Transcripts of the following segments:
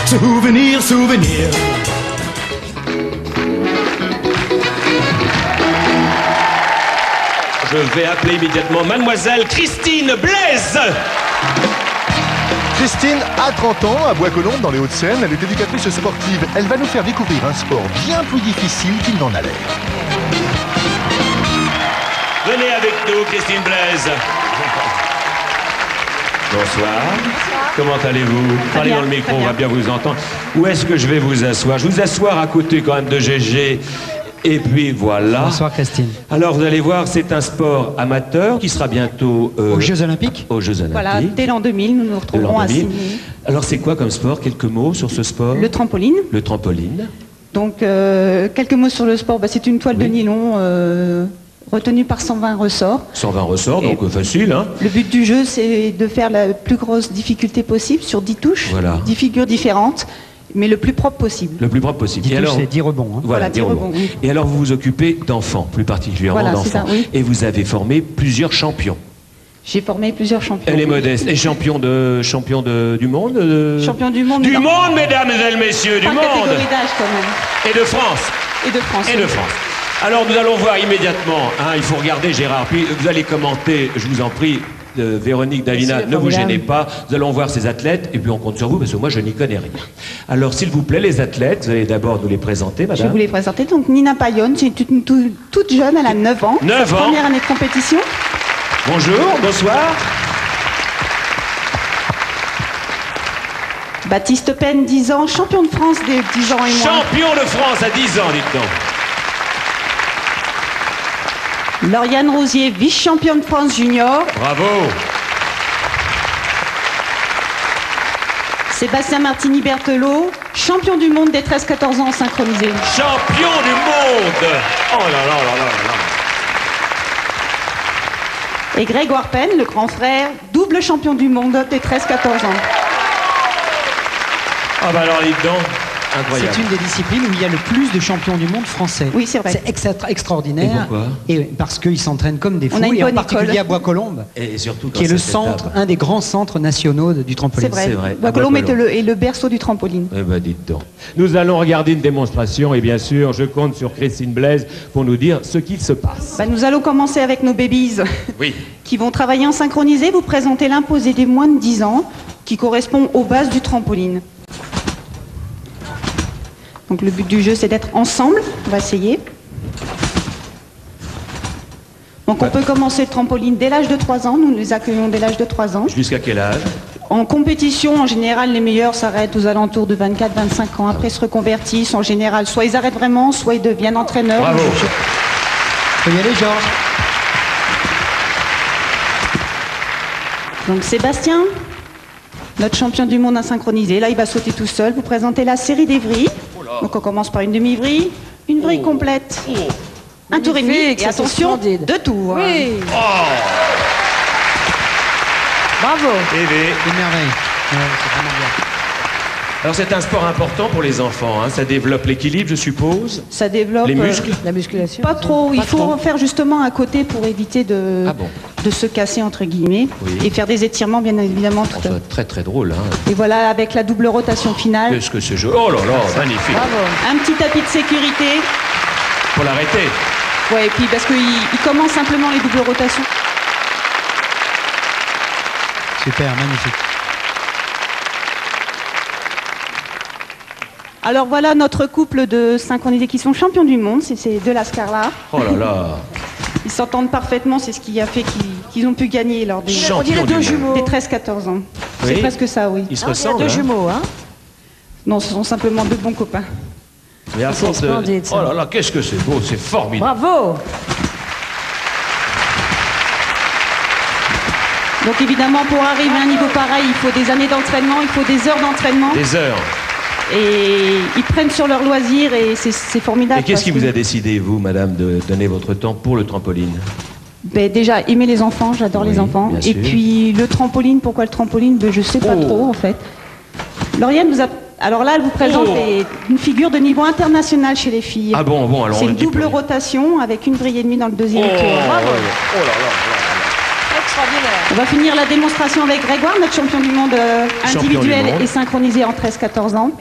Souvenir, souvenir. Je vais appeler immédiatement Mademoiselle Christine Blaise. Christine a 30 ans, à Bois-Colombes, dans les Hauts-de-Seine. Elle est éducatrice sportive. Elle va nous faire découvrir un sport bien plus difficile qu'il n'en a l'air. Venez avec nous, Christine Blaise. Bonsoir. Comment allez-vous? Parlez dans le micro, on va bien vous entendre. Où est-ce que je vais vous asseoir? Je vais vous asseoir à côté quand même de Gégé. Et puis voilà. Bonsoir Christine. Alors vous allez voir, c'est un sport amateur qui sera bientôt... aux Jeux Olympiques. Aux Jeux Olympiques. Voilà, dès l'an 2000, nous nous retrouverons à Sydney. Alors c'est quoi comme sport? Quelques mots sur ce sport? Le trampoline. Le trampoline. Donc quelques mots sur le sport. C'est une toile de nylon retenue par 120 ressorts. 120 ressorts, donc facile. Hein. Le but du jeu, c'est de faire la plus grosse difficulté possible sur 10 touches, voilà. 10 figures différentes. Mais le plus propre possible. Le plus propre possible. 10 touches, c'est 10 rebonds. Hein. Voilà, 10 rebonds. Oui. Et alors, vous vous occupez d'enfants, plus particulièrement d'enfants. Oui. Et vous avez formé plusieurs champions. J'ai formé plusieurs champions. Elle est modeste. Et champion du monde Champion du monde. Du monde, mesdames et messieurs, du monde. Catégorie d'âge, quand même. Et de France. Et de France. Et de France. Alors, nous allons voir immédiatement. Hein, il faut regarder Gérard. Puis, vous allez commenter, je vous en prie. Véronique Davina, ne vous gênez pas, nous allons voir ces athlètes et puis on compte sur vous parce que moi je n'y connais rien. Alors s'il vous plaît, les athlètes, vous allez d'abord nous les présenter, madame. Je vais vous les présenter. Donc Nina Payonne, c'est toute jeune, elle a 9 ans. 9 ans. Première année de compétition. Bonjour, bonsoir. Baptiste Pen, 10 ans, champion de France des 10 ans et moins. Champion de France à 10 ans, dites donc. Lauriane Rosier, vice-championne de France junior. Bravo. Sébastien Martini-Berthelot, champion du monde des 13-14 ans en synchronisé. Champion du monde. Oh là là là là là. Et Grégoire Pen, le grand frère, double champion du monde des 13-14 ans. Ah bah alors, dites donc. Incroyable. C'est une des disciplines où il y a le plus de champions du monde français. Oui, c'est vrai. C'est extraordinaire. Et pourquoi? Et parce qu'ils s'entraînent comme des fous. On a une et en bonne particulier école. à Bois-Colombes, Et surtout qui est le centre, un des grands centres nationaux du trampoline. C'est vrai. vrai. Bois-Colombes est le berceau du trampoline. Eh ben dites donc. Nous allons regarder une démonstration et bien sûr, je compte sur Christine Blaise pour nous dire ce qu'il se passe. Nous allons commencer avec nos babies Oui. qui vont travailler en synchronisé. Vous présentez l'imposé des moins de 10 ans qui correspond aux bases du trampoline. Donc le but du jeu, c'est d'être ensemble. On va essayer. Donc on peut commencer le trampoline dès l'âge de 3 ans. Nous les accueillons dès l'âge de 3 ans. Jusqu'à quel âge? En compétition, en général, les meilleurs s'arrêtent aux alentours de 24-25 ans. Après, ils se reconvertissent. En général, soit ils arrêtent vraiment, soit ils deviennent entraîneurs. Bravo. Faut y aller, Georges. Donc Sébastien, notre champion du monde à synchroniser. Là, il va sauter tout seul. Vous présentez la série des vrilles. Donc on commence par une demi-vrille, une vrille complète, un tour et demi, et attention, 2 tours. Oui. Bravo. Des merveilles. Ouais, c'est vraiment bien. Alors c'est un sport important pour les enfants, hein. Ça développe l'équilibre, je suppose. Ça développe Les muscles. La musculation. pas trop. Il faut en faire justement à côté pour éviter de se casser entre guillemets et faire des étirements bien évidemment. Tout Enfin, très très drôle, hein. Et voilà avec la double rotation finale. Qu'est-ce que c'est joli. Oh là là, magnifique. Bravo. Un petit tapis de sécurité. Pour l'arrêter. Ouais, et puis parce qu'il commence simplement les doubles rotations. Super, magnifique. Alors voilà notre couple de synchronisés qui sont champions du monde, c'est de la Scarla. Oh là là. Ils s'entendent parfaitement, c'est ce qui a fait qu'ils ont pu gagner lors des Champion du monde. des 13-14 ans. C'est Oui. presque ça, oui. Ils se Il y a ressemblent, 2 hein. jumeaux, hein. Non, ce sont simplement 2 bons copains. Mais à C'est force de... splendide, ça. Oh là là, qu'est-ce que c'est beau, c'est formidable. Bravo. Donc évidemment, pour arriver à un niveau pareil, il faut des années d'entraînement, il faut des heures d'entraînement. Des heures. Et ils prennent sur leur loisir et c'est formidable. Et qu'est-ce qui parce vous a que- décidé, vous, madame, de donner votre temps pour le trampoline? Déjà, aimer les enfants, j'adore Oui, les enfants. bien Et sûr. puis le trampoline, pourquoi le trampoline? Je sais pas trop en fait. Lauriane vous a... Alors là, elle vous présente une figure de niveau international chez les filles. Ah bon, alors C'est on une le dit double plus. rotation avec une vrille et demie dans le deuxième tour. Oh, Bravo. oh là là là là. On va finir la démonstration avec Grégoire, notre champion du monde individuel et synchronisé en 13-14 ans.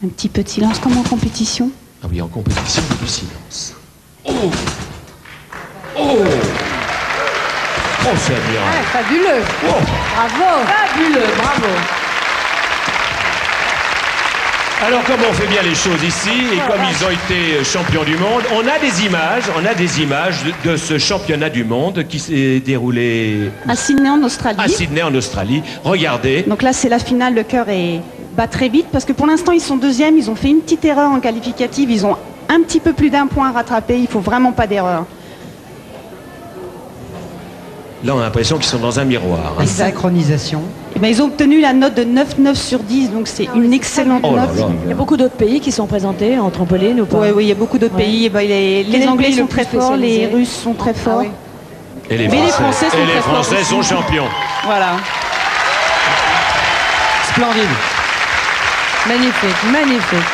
Un petit peu de silence comme en compétition. Ah oui, en compétition, il y a du silence. Oh! Oh! Oh, c'est admirable. Ouais, fabuleux. Oh. Bravo. Fabuleux, bravo. Alors, comme on fait bien les choses ici, et comme ils ont été champions du monde, on a des images de ce championnat du monde qui s'est déroulé à Sydney en Australie. À Sydney en Australie. Regardez. Donc là, c'est la finale. Le cœur bat très vite parce que pour l'instant, ils sont deuxièmes. Ils ont fait une petite erreur en qualificative. Ils ont un petit peu plus d'un point à rattraper. Il faut vraiment pas d'erreur. Là, on a l'impression qu'ils sont dans un miroir. La synchronisation. Eh ben, ils ont obtenu la note de 9,9 sur 10, donc c'est une excellente note. Il y a beaucoup d'autres pays qui sont présentés en trampoline ou pas? Oui, il y a beaucoup d'autres pays. Eh ben, les Anglais sont très forts, les Russes sont très forts. Et les Français sont champions. Voilà. Splendide. Magnifique, magnifique.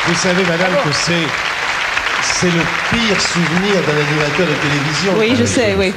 Vous savez, madame, que c'est le pire souvenir d'un animateur de télévision. Oui, je sais, oui.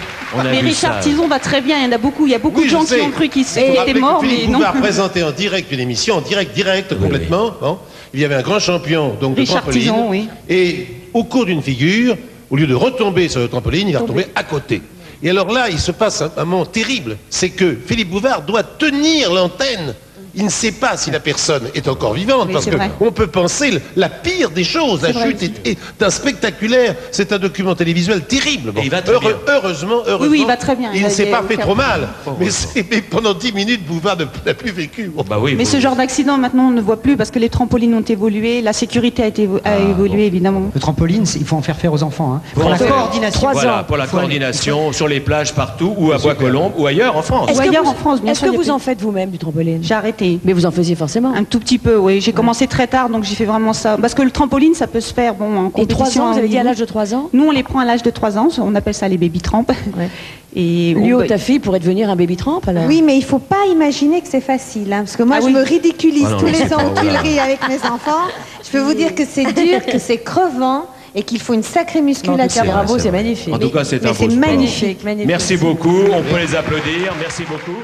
Mais Richard Tison va très bien, il y a beaucoup de gens qui ont cru qu'il était mort, mais non. Philippe Bouvard présentait en direct une émission, en direct complètement. Bon. Il y avait un grand champion donc, de trampoline. Tison, oui. Et au cours d'une figure, au lieu de retomber sur le trampoline, il va retomber à côté. Et alors là, il se passe un moment terrible. C'est que Philippe Bouvard doit tenir l'antenne. Il ne sait pas si la personne est encore vivante, oui, parce qu'on peut penser la pire des choses. La chute est d'un spectaculaire. C'est un document télévisuel terrible. Bon. Et il va très bien. Heureusement, oui, il va très bien. Il ne s'est pas fait trop mal. Mais pendant 10 minutes, Bouvard n'a plus vécu. Bon. Bah oui, mais ce genre d'accident, maintenant, on ne voit plus parce que les trampolines ont évolué, la sécurité a évolué, évidemment. Le trampoline, il faut en faire aux enfants. Hein. Pour la coordination. Voilà, pour la coordination, sur les plages partout, ou à Bois-Colombes, ou ailleurs en France. Ou ailleurs en France, bien sûr. Est-ce que vous en faites vous-même du trampoline? J'ai arrêté. Mais vous en faisiez forcément? Un tout petit peu, oui. J'ai commencé très tard, donc j'ai fait vraiment ça. Parce que le trampoline, ça peut se faire en compétition. Et 3 ans, vous avez dit à l'âge de 3 ans? Nous, on les prend à l'âge de 3 ans. On appelle ça les baby tramp. Ouais. Et ta fille pourrait devenir un baby tramp alors? Oui, mais il ne faut pas imaginer que c'est facile. Hein, parce que moi, je me ridiculise tous les ans au Tuileries avec mes enfants. Je peux vous dire que c'est dur, que c'est crevant. Et qu'il faut une sacrée musculature. Bravo, c'est magnifique. En tout cas, c'est un beau sport. Magnifique, magnifique. Merci beaucoup, on peut les applaudir. Merci beaucoup.